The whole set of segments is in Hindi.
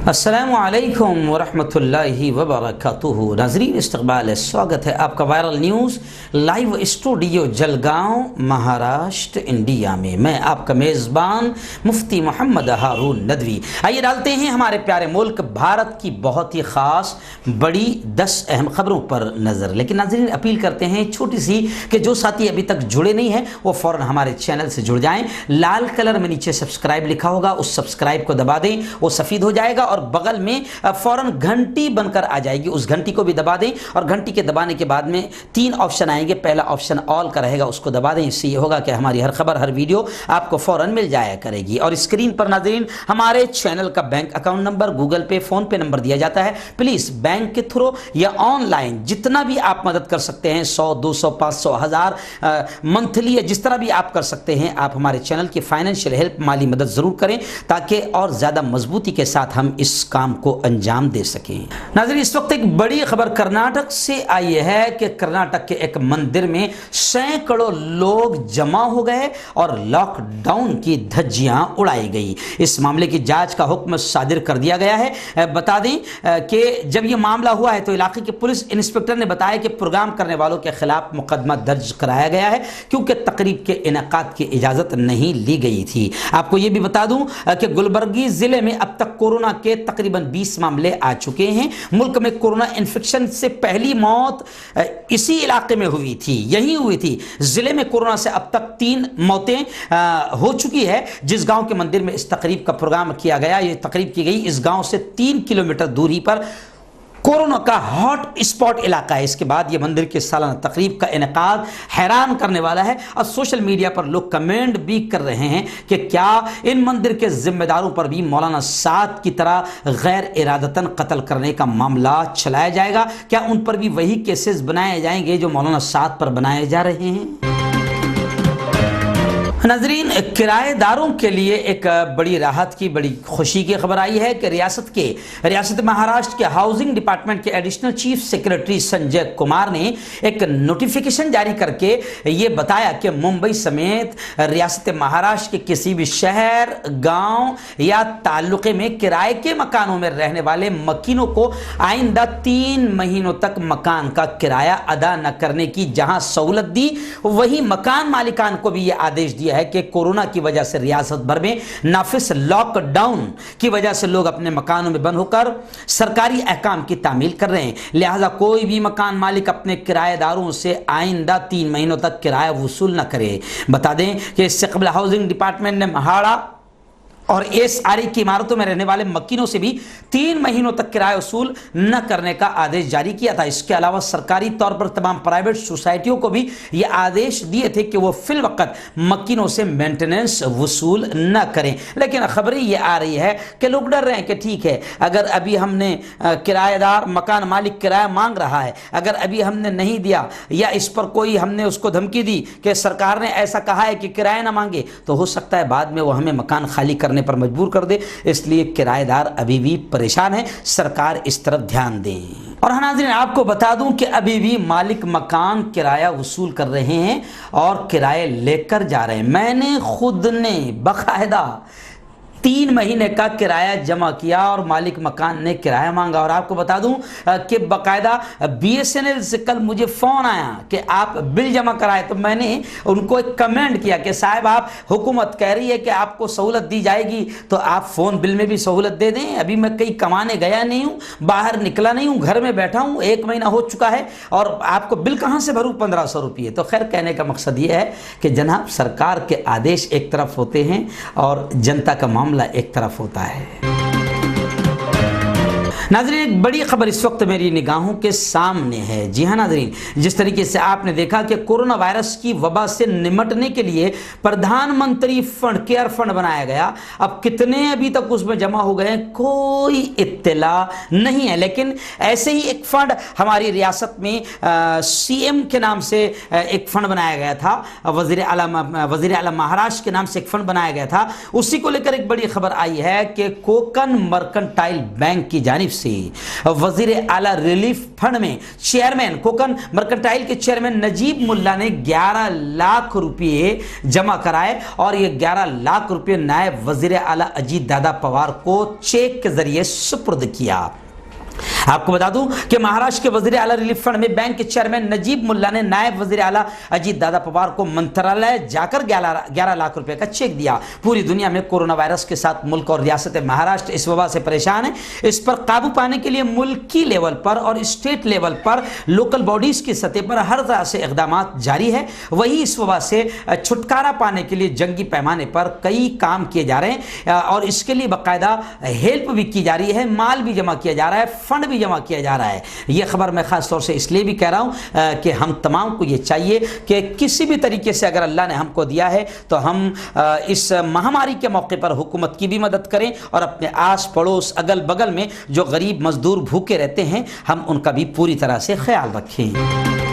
अस्सलामुअलैकुम वरहमतुल्लाहि वबरकातुहू। नाज़रीन इस्तक़बाल स्वागत है आपका viral news live studio Jalgaon Maharashtra India में। मैं आपका मेज़बान मुफ्ती मोहम्मद हारून नदवी। आइए डालते हैं हमारे प्यारे मुल्क भारत की बहुत ही ख़ास बड़ी 10 अहम खबरों पर नज़र। लेकिन नाज़रीन अपील करते हैं छोटी सी कि जो साथी अभी तक जुड़े नहीं हैं वो फ़ौरन हमारे चैनल से जुड़ जाएँ। लाल कलर में नीचे सब्सक्राइब लिखा होगा, उस सब्सक्राइब को दबा दें, वो सफ़ेद हो जाएगा और बगल में फौरन घंटी बनकर आ जाएगी, उस घंटी को भी दबा दें। और घंटी के दबाने के बाद में 3 ऑप्शन आएंगे। पहला ऑप्शन ऑल का रहेगा, उसको दबा दें। इससे ये होगा कि हमारी हर खबर हर वीडियो आपको फौरन मिल जाया करेगी। और स्क्रीन पर नाज़रीन हमारे चैनल का बैंक अकाउंट नंबर, गूगल पे, फोन पे नंबर दिया जाता है। प्लीज़ बैंक के थ्रू या ऑनलाइन जितना भी आप मदद कर सकते हैं, 100, 200, 500, 1000 मंथली या जिस तरह भी आप कर सकते हैं, आप हमारे चैनल की फाइनेंशियल हेल्प, माली मदद ज़रूर करें ताकि और ज़्यादा मजबूती के साथ हम इस काम को अंजाम दे सकें। नाज़रीन इस वक्त एक बड़ी खबर कर्नाटक से आई है कि कर्नाटक के एक मंदिर में सैकड़ों लोग जमा हो गए और लॉकडाउन की धज्जियां उड़ाई गई। इस मामले की जांच का हुक्म सादिर कर दिया गया है। बता दें कि जब यह मामला हुआ है तो इलाके के पुलिस इंस्पेक्टर ने बताया कि प्रोग्राम करने वालों के खिलाफ मुकदमा दर्ज कराया गया है क्योंकि तकरीब के इनेकाद की इजाजत नहीं ली गई थी। आपको यह भी बता दूं कि गुलबर्गी जिले में अब तक कोरोना के तकरीबन 20 मामले आ चुके हैं। मुल्क में कोरोना इन्फेक्शन से पहली मौत इसी इलाके में हुई थी, यही हुई थी। जिले में कोरोना से अब तक 3 मौतें हो चुकी है। जिस गांव के मंदिर में इस तकरीब का प्रोग्राम किया गया, ये तकरीब की गई, इस गांव से 3 किलोमीटर दूरी पर कोरोना का हॉट स्पॉट इलाका है। इसके बाद यह मंदिर के सालाना तकरीब का इनेकाद हैरान करने वाला है और सोशल मीडिया पर लोग कमेंट भी कर रहे हैं कि क्या इन मंदिर के जिम्मेदारों पर भी मौलाना साद की तरह गैर इरादतन कत्ल करने का मामला चलाया जाएगा? क्या उन पर भी वही केसेस बनाए जाएंगे जो मौलाना साद पर बनाए जा रहे हैं? नाज़रीन किराएदारों के लिए एक बड़ी राहत की, बड़ी खुशी की खबर आई है कि रियासत महाराष्ट्र के हाउसिंग डिपार्टमेंट के additional chief secretary Sanjay Kumar ने एक नोटिफिकेशन जारी करके ये बताया कि मुंबई समेत रियासत महाराष्ट्र के किसी भी शहर, गांव या ताल्लुके में किराए के मकानों में रहने वाले मकीनों को आइंदा 3 महीनों तक मकान का किराया अदा न करने की जहां सहूलत दी, वही मकान मालिकान को भी यह आदेश दिया है कि कोरोना की वजह से रियासत भर में नाफिस लॉकडाउन की वजह से लोग अपने मकानों में बंद होकर सरकारी अहकाम की तामील कर रहे हैं। लिहाजा कोई भी मकान मालिक अपने किराएदारों से आइंदा 3 महीनों तक किराया वसूल न करे। बता दें कि इससे कबल हाउसिंग डिपार्टमेंट ने महाड़ा और एसआरए की इमारतों में रहने वाले मकीनों से भी 3 महीनों तक किराया वसूल न करने का आदेश जारी किया था। इसके अलावा सरकारी तौर पर तमाम प्राइवेट सोसाइटियों को भी ये आदेश दिए थे कि वो फिल वक्त मकीनों से मेंटेनेंस वसूल न करें। लेकिन खबरें ये आ रही है कि लोग डर रहे हैं कि ठीक है, अगर अभी हमने किराएदार, मकान मालिक किराया मांग रहा है, अगर अभी हमने नहीं दिया या इस पर कोई हमने उसको धमकी दी कि सरकार ने ऐसा कहा है कि किराया ना मांगे, तो हो सकता है बाद में वो हमें मकान खाली करने पर मजबूर कर दे। इसलिए किराएदार अभी भी परेशान है, सरकार इस तरफ ध्यान दे। और नाज़रीन आपको बता दूं कि अभी भी मालिक मकान किराया वसूल कर रहे हैं और किराए लेकर जा रहे हैं। मैंने खुद ने बाकायदा 3 महीने का किराया जमा किया और मालिक मकान ने किराया मांगा। और आपको बता दूं कि बाकायदा BSNL से कल मुझे फ़ोन आया कि आप बिल जमा कराए, तो मैंने उनको एक कमेंट किया कि साहब आप, हुकूमत कह रही है कि आपको सहूलत दी जाएगी तो आप फ़ोन बिल में भी सहूलत दे दें। अभी मैं कहीं कमाने गया नहीं हूँ, बाहर निकला नहीं हूँ, घर में बैठा हूँ, 1 महीना हो चुका है और आपको बिल कहाँ से भरूँ 1500 रुपये। तो खैर कहने का मकसद ये है कि जनाब सरकार के आदेश एक तरफ होते हैं और जनता का मामला एक तरफ होता है। नाज़रीन एक बड़ी खबर इस वक्त मेरी निगाहों के सामने है। जी हाँ नाज़रीन, जिस तरीके से आपने देखा कि कोरोना वायरस की वबा से निमटने के लिए प्रधानमंत्री फंड, केयर फंड बनाया गया। अब कितने अभी तक उसमें जमा हो गए हैं कोई इत्तला नहीं है, लेकिन ऐसे ही एक फंड हमारी रियासत में CM के नाम से एक फंड बनाया गया था, वज़ीर आला महाराष्ट्र के नाम से एक फंड बनाया गया था। उसी को लेकर एक बड़ी खबर आई है कि कोकन मर्केंटाइल बैंक की जानिब से। वजीर आला रिलीफ फंड में चेयरमैन कोकन मर्केंटाइल के चेयरमैन नजीब मुल्ला ने 11 लाख रुपए जमा कराए और ये 11 लाख रुपए नायब वजीर आला अजीत दादा पवार को चेक के जरिए सुपुर्द किया। आपको बता दूं कि महाराष्ट्र के वजीर आला रिलीफ फंड में बैंक के चेयरमैन नजीब मुल्ला ने नायब वजीर आला अजीत दादा पवार को मंत्रालय जाकर 11 लाख रुपए का चेक दिया। पूरी दुनिया में कोरोना वायरस के साथ मुल्क और रियासत महाराष्ट्र इस वबा से परेशान है। इस पर काबू पाने के लिए मुल्की लेवल पर और स्टेट लेवल पर लोकल बॉडीज की सतह पर हर तरह से इकदाम जारी है। वही इस वबा से छुटकारा पाने के लिए जंगी पैमाने पर कई काम किए जा रहे हैं और इसके लिए बाकायदा हेल्प भी की जा रही है, माल भी जमा किया जा रहा है, फंड भी जमा किया जा रहा है। यह खबर मैं खास तौर से इसलिए भी कह रहा हूं कि हम तमाम को यह चाहिए कि किसी भी तरीके से अगर अल्लाह ने हमको दिया है तो हम इस महामारी के मौके पर हुकूमत की भी मदद करें और अपने आस पड़ोस अगल बगल में जो गरीब मजदूर भूखे रहते हैं हम उनका भी पूरी तरह से ख्याल रखें।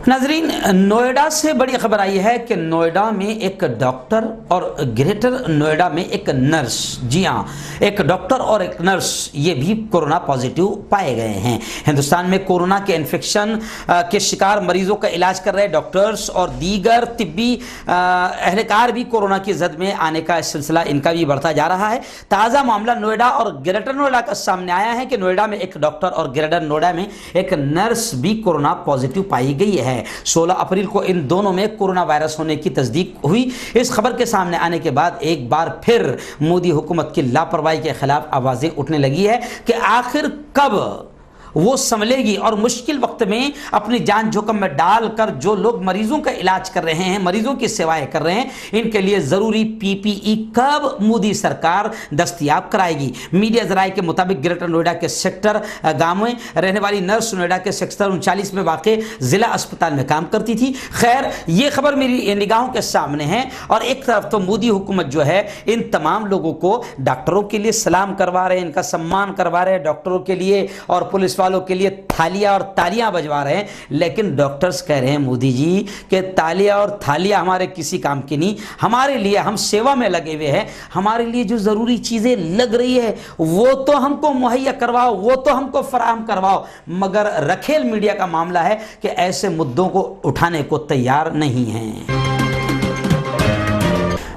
नाजरीन, नोएडा से बड़ी खबर आई है कि नोएडा में एक डॉक्टर और ग्रेटर नोएडा में एक नर्स, जी हाँ, एक डॉक्टर और एक नर्स ये भी कोरोना पॉजिटिव पाए गए हैं। हिंदुस्तान में कोरोना के इन्फेक्शन के शिकार मरीजों का इलाज कर रहे डॉक्टर्स और दीगर तिब्बी एहलकार भी कोरोना की जद में आने का सिलसिला इनका भी बढ़ता जा रहा है। ताज़ा मामला नोएडा और ग्रेटर नोएडा का सामने आया है कि नोएडा में एक डॉक्टर और ग्रेटर नोएडा में एक नर्स भी कोरोना पॉजिटिव पाई गई है। 16 अप्रैल को इन दोनों में कोरोना वायरस होने की तस्दीक हुई। इस खबर के सामने आने के बाद एक बार फिर मोदी हुकूमत की लापरवाही के खिलाफ आवाजें उठने लगी है कि आखिर कब वो संभलेगी और मुश्किल वक्त में अपनी जान जोखिम में डालकर जो लोग मरीजों का इलाज कर रहे हैं, मरीजों की सेवाएं कर रहे हैं, इनके लिए जरूरी पीपीई कब मोदी सरकार दस्तयाब कराएगी। मीडिया जराये के मुताबिक ग्रेटर नोएडा के सेक्टर गांव में रहने वाली नर्स नोएडा के सेक्टर 39 में वाक़ जिला अस्पताल में काम करती थी। खैर, ये खबर मेरी निगाहों के सामने है और एक तरफ तो मोदी हुकूमत जो है इन तमाम लोगों को डॉक्टरों के लिए सलाम करवा रहे हैं, इनका सम्मान करवा रहे हैं डॉक्टरों के लिए और पुलिस वालों के लिए थालियां और तालियां बजवा रहे हैं, लेकिन डॉक्टर्स कह रहे हैं मोदी जी कि तालियां और थालियां हमारे किसी काम की नहीं, हमारे लिए हम सेवा में लगे हुए हैं, हमारे लिए जो जरूरी चीजें लग रही है वो तो हमको मुहैया करवाओ, वो तो हमको फराहम करवाओ। मगर रखेल मीडिया का मामला है कि ऐसे मुद्दों को उठाने को तैयार नहीं है।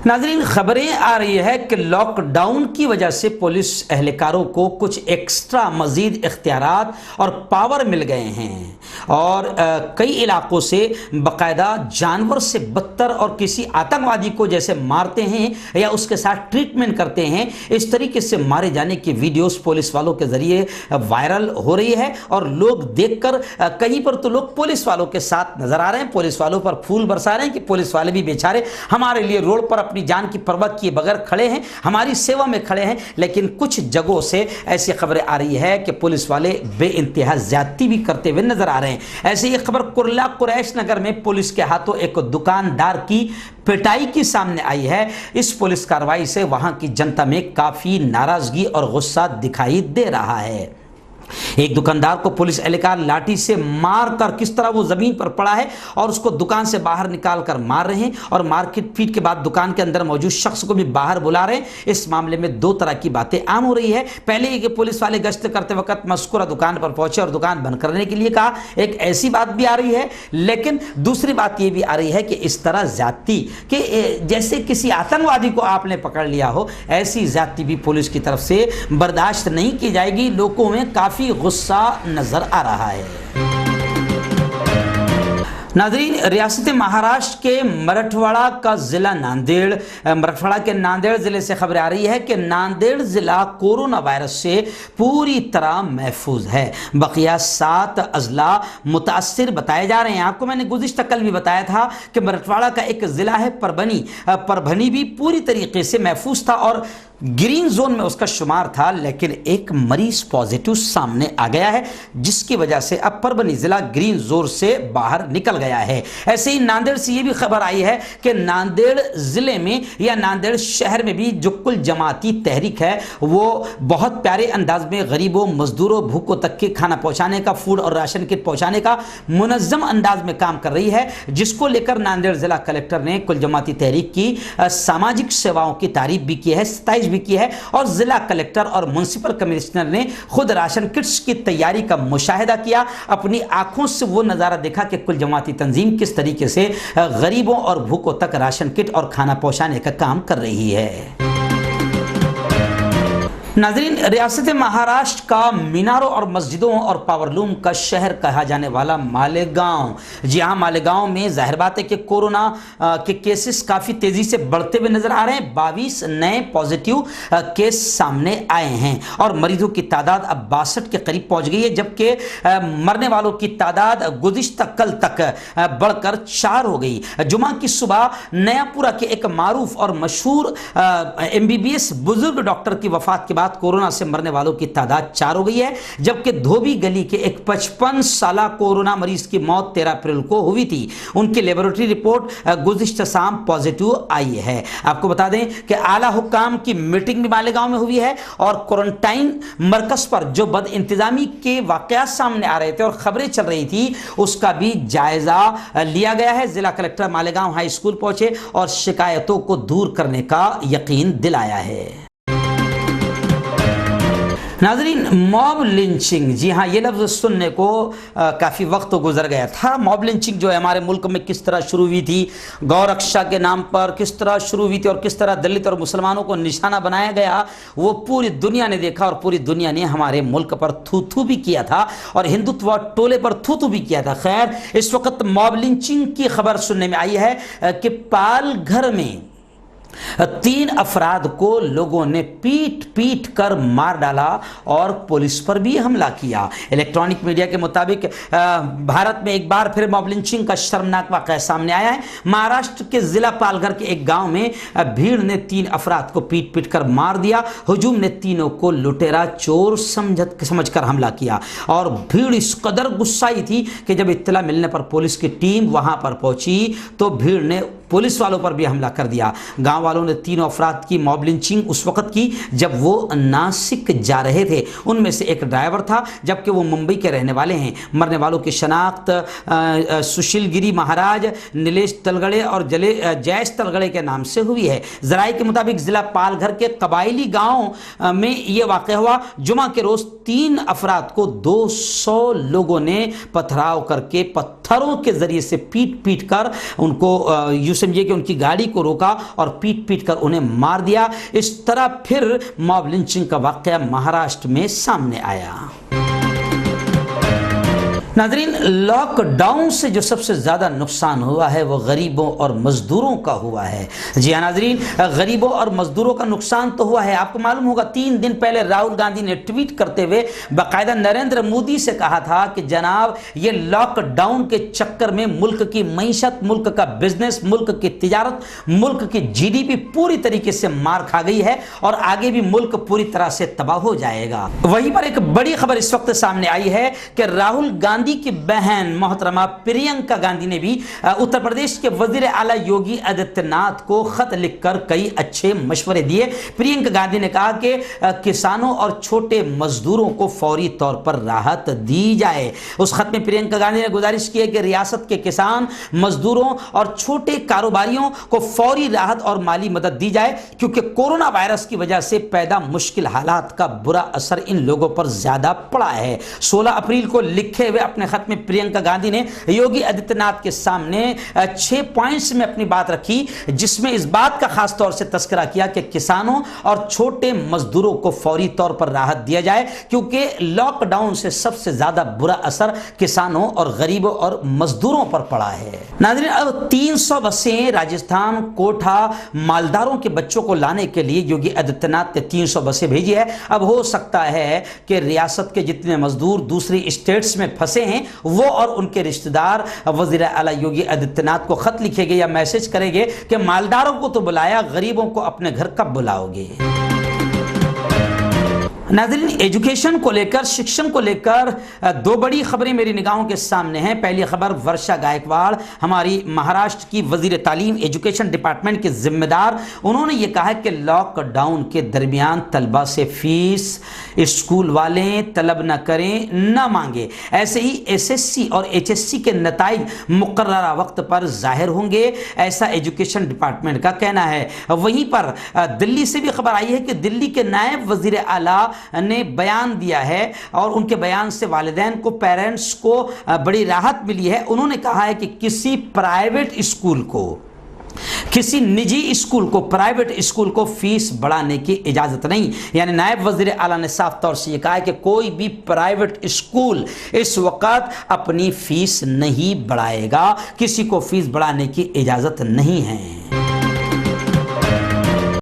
नाज़रीन, खबरें आ रही है कि लॉकडाउन की वजह से पुलिस एहलकारों को कुछ एक्स्ट्रा मजीद इख्तियारात और पावर मिल गए हैं और कई इलाकों से बाकायदा जानवर से बदतर और किसी आतंकवादी को जैसे मारते हैं या उसके साथ ट्रीटमेंट करते हैं, इस तरीके से मारे जाने की वीडियोस पुलिस वालों के जरिए वायरल हो रही है और लोग देखकर कहीं पर तो लोग पुलिस वालों के साथ नजर आ रहे हैं, पुलिस वालों पर फूल बरसा रहे हैं कि पुलिस वाले भी बेचारे हमारे लिए रोड पर अपनी जान की परवाह किए बगैर खड़े हैं, हमारी सेवा में खड़े हैं। लेकिन कुछ जगहों से ऐसी खबरें आ रही है कि पुलिस वाले बेइंतहा ज्यादती भी करते हुए नजर आ रहे हैं। ऐसे ही खबर कुर्ला कुरैश नगर में पुलिस के हाथों एक दुकानदार की पिटाई की सामने आई है। इस पुलिस कार्रवाई से वहां की जनता में काफी नाराजगी और गुस्सा दिखाई दे रहा है। एक दुकानदार को पुलिस एहलकार लाठी से मारकर किस तरह वो जमीन पर पड़ा है और उसको दुकान से बाहर निकाल कर मार रहे हैं और मारपीट पीट के बाद दुकान के अंदर मौजूद शख्स को भी बाहर बुला रहे हैं। इस मामले में दो तरह की बातें आम हो रही है। पहले ही कि पुलिस वाले गश्त करते वक्त मस्कुरा दुकान पर पहुंचे और दुकान बंद करने के लिए कहा, एक ऐसी बात भी आ रही है। लेकिन दूसरी बात यह भी आ रही है कि इस तरह ज्यादती कि जैसे किसी आतंकवादी को आपने पकड़ लिया हो, ऐसी ज्यादती भी पुलिस की तरफ से बर्दाश्त नहीं की जाएगी। लोगों में काफी गुस्सा नजर आ रहा है। नाज़रीन, रियासत महाराष्ट्र के मराठवाड़ा का जिला नांदेड़, मराठवाड़ा के नांदेड़ जिले से खबर आ रही है कि नांदेड़ जिला कोरोना वायरस से पूरी तरह महफूज है। बकिया 7 अजला मुतासिर बताए जा रहे हैं। आपको मैंने गुज़िश्ता कल भी बताया था कि मराठवाड़ा का एक जिला है परभनी भी पूरी तरीके से महफूज था और ग्रीन जोन में उसका शुमार था, लेकिन एक मरीज पॉजिटिव सामने आ गया है जिसकी वजह से अब परभनी जिला ग्रीन जोन से बाहर निकल गया है। ऐसे ही नांदेड़ से ये भी खबर आई है कि नांदेड़ जिले में या नांदेड़ शहर में भी जो कुल जमाती तहरीक है वो बहुत प्यारे अंदाज में गरीबों, मजदूरों, भूखों तक के खाना पहुंचाने का, फूड और राशन किट पहुंचाने का मुनज़्ज़म अंदाज में काम कर रही है, जिसको लेकर नांदेड़ जिला कलेक्टर ने कुल जमाती तहरीक की सामाजिक सेवाओं की तारीफ भी की है, 27 भी की है और जिला कलेक्टर और म्युनिसिपल कमिश्नर ने खुद राशन किट्स की तैयारी का मुशाहिदा किया। अपनी आंखों से वो नज़ारा देखा कि कुल जमाती तंजीम किस तरीके से गरीबों और भूखों तक राशन किट और खाना पहुंचाने का काम कर रही है। नाजरीन, रियासत महाराष्ट्र का मीनारों और मस्जिदों और पावरलूम का शहर कहा जाने वाला मालेगांव, जी हाँ, मालेगांव में जाहिर बात है कि कोरोना के केसेस काफ़ी तेज़ी से बढ़ते हुए नजर आ रहे हैं। 22 नए पॉजिटिव केस सामने आए हैं और मरीजों की तादाद अब 62 के करीब पहुंच गई है, जबकि मरने वालों की तादाद गुज़िश्ता कल तक बढ़कर 4 हो गई। जुमा की सुबह नयापुरा के एक मारूफ और मशहूर MBBS बुजुर्ग डॉक्टर की वफात के बाद कोरोना से मरने वालों की तादाद 4 हो गई है, जबकि धोबी गली के एक 55 साला कोरोना मरीज की मौत 13 अप्रैल को हुई थी। उनकी लेबोरेटरी रिपोर्ट गुज़िश्ता शाम पॉजिटिव आई है। आपको बता दें कि आला हुक्काम की मीटिंग भी मालेगांव में हुई है और क्वारंटाइन मरकज पर जो बदइंतजामी के वाकयात सामने आ रहे थे और खबरें चल रही थी, उसका भी जायजा लिया गया है। जिला कलेक्टर मालेगांव हाई स्कूल पहुंचे और शिकायतों को दूर करने का यकीन दिलाया है। नाजरीन, मॉब लिंचिंग, जी हाँ, ये लफ्ज़ सुनने को काफ़ी वक्त गुजर गया था। मॉब लिंचिंग जो है हमारे मुल्क में किस तरह शुरू हुई थी, गौ रक्षा के नाम पर किस तरह शुरू हुई थी और किस तरह दलित और मुसलमानों को निशाना बनाया गया, वो पूरी दुनिया ने देखा और पूरी दुनिया ने हमारे मुल्क पर थू थू भी किया था और हिंदुत्व टोले पर थू थू भी किया था। खैर, इस वक्त मॉब लिंचिंग की खबर सुनने में आई है कि पालघर में 3 अफराद को लोगों ने पीट पीट कर मार डाला और पुलिस पर भी हमला किया। इलेक्ट्रॉनिक मीडिया के मुताबिक भारत में एक बार फिर मॉब लिंचिंग का शर्मनाक वाक़या सामने आया है। महाराष्ट्र के जिला पालघर के एक गांव में भीड़ ने 3 अफराद को पीट पीट कर मार दिया। हुजूम ने तीनों को लुटेरा चोर समझकर हमला किया और भीड़ इस कदर गुस्साई थी कि जब इत्तला मिलने पर पुलिस की टीम वहां पर पहुंची तो भीड़ ने पुलिस वालों पर भी हमला कर दिया। गांव वालों ने 3 अफराद की मॉब लिंचिंग उस वक्त की जब वो नासिक जा रहे थे। उनमें से एक ड्राइवर था, जबकि वो मुंबई के रहने वाले हैं। मरने वालों की शनाख्त सुशील गिरी महाराज, नीलेश तलगड़े और जयेश तलगड़े के नाम से हुई है। जराये के मुताबिक जिला पालघर के कबायली गांव में ये वाक़या हुआ। जुमा के रोज 3 अफराद को 200 लोगों ने पथराव करके पत्थरों के जरिए से पीट पीट कर उनको यूं समझिए कि उनकी गाड़ी को रोका और पीट पीट कर उन्हें मार दिया। इस तरह फिर मॉब लिंचिंग का वाक़या महाराष्ट्र में सामने आया। नाज़रीन, लॉकडाउन से जो सबसे ज़्यादा नुकसान हुआ है वो गरीबों और मज़दूरों का हुआ है। जी हाँ नाज़रीन, गरीबों और मज़दूरों का नुकसान तो हुआ है। आपको मालूम होगा 3 दिन पहले राहुल गांधी ने ट्वीट करते हुए बाकायदा नरेंद्र मोदी से कहा था कि जनाब, ये लॉकडाउन के चक्कर में मुल्क की मईशत, मुल्क का बिजनेस, मुल्क की तिजारत, मुल्क की GDP पूरी तरीके से मार खा गई है और आगे भी मुल्क पूरी तरह से तबाह हो जाएगा। वहीं पर एक बड़ी खबर इस वक्त सामने आई है कि राहुल गांधी की बहन मोहतरमा प्रियंका गांधी ने भी उत्तर प्रदेश के वजीर आला योगी आदित्यनाथ को खत लिखकर कई अच्छे मशवरे दिए। प्रियंका गांधी ने कहा कि किसानों और छोटे मजदूरों को फौरी तौर पर राहत दी जाए। उस खत में प्रियंका गांधी ने गुजारिश की है कि रियासत के किसान, मजदूरों और छोटे कारोबारियों को फौरी राहत और माली मदद दी जाए, क्योंकि कोरोना वायरस की वजह से पैदा मुश्किल हालात का बुरा असर इन लोगों पर ज्यादा पड़ा है। 16 अप्रैल को लिखे हुए अपने खत में प्रियंका गांधी ने योगी आदित्यनाथ के सामने 6 पॉइंट्स में अपनी बात रखी, जिसमें इस बात का खास तौर से तस्करा किया कि किसानों और छोटे मजदूरों को फौरी तौर पर राहत दिया जाए, क्योंकि लॉकडाउन से सबसे ज्यादा बुरा असर किसानों और गरीबों और मजदूरों पर पड़ा है। नाज़रीन, अब 300 बसें राजस्थान कोटा मालदारों के बच्चों को लाने के लिए योगी आदित्यनाथ ने 300 बसें भेजी है। अब हो सकता है कि रियासत के जितने मजदूर दूसरी स्टेट्स में फंसे हैं वो और उनके रिश्तेदार वजीर आला योगी आदित्यनाथ को खत लिखेंगे या मैसेज करेंगे कि मालदारों को तो बुलाया, गरीबों को अपने घर कब बुलाओगे। नाज़रीन, एजुकेशन को लेकर, शिक्षण को लेकर दो बड़ी खबरें मेरी निगाहों के सामने हैं। पहली खबर, वर्षा गायकवाड़, हमारी महाराष्ट्र की वजीर तालीम, एजुकेशन डिपार्टमेंट के जिम्मेदार, उन्होंने ये कहा है कि लॉकडाउन के दरमियान तलबा से फीस स्कूल वाले तलब न करें, न मांगे। ऐसे ही एसएससी और एचएससी के नताइज मुकर्ररा वक्त पर जाहिर होंगे, ऐसा एजुकेशन डिपार्टमेंट का कहना है। वहीं पर दिल्ली से भी खबर आई है कि दिल्ली के नायब वजीर आला ने बयान दिया है और उनके बयान से वालिदैन को, पेरेंट्स को बड़ी राहत मिली है। उन्होंने कहा है कि किसी प्राइवेट स्कूल को, किसी निजी स्कूल को, प्राइवेट स्कूल को फीस बढ़ाने की इजाजत नहीं। यानी नायब वजीर आला ने साफ तौर से यह कहा है कि कोई भी प्राइवेट स्कूल इस वक्त अपनी फीस नहीं बढ़ाएगा, किसी को फीस बढ़ाने की इजाजत नहीं है।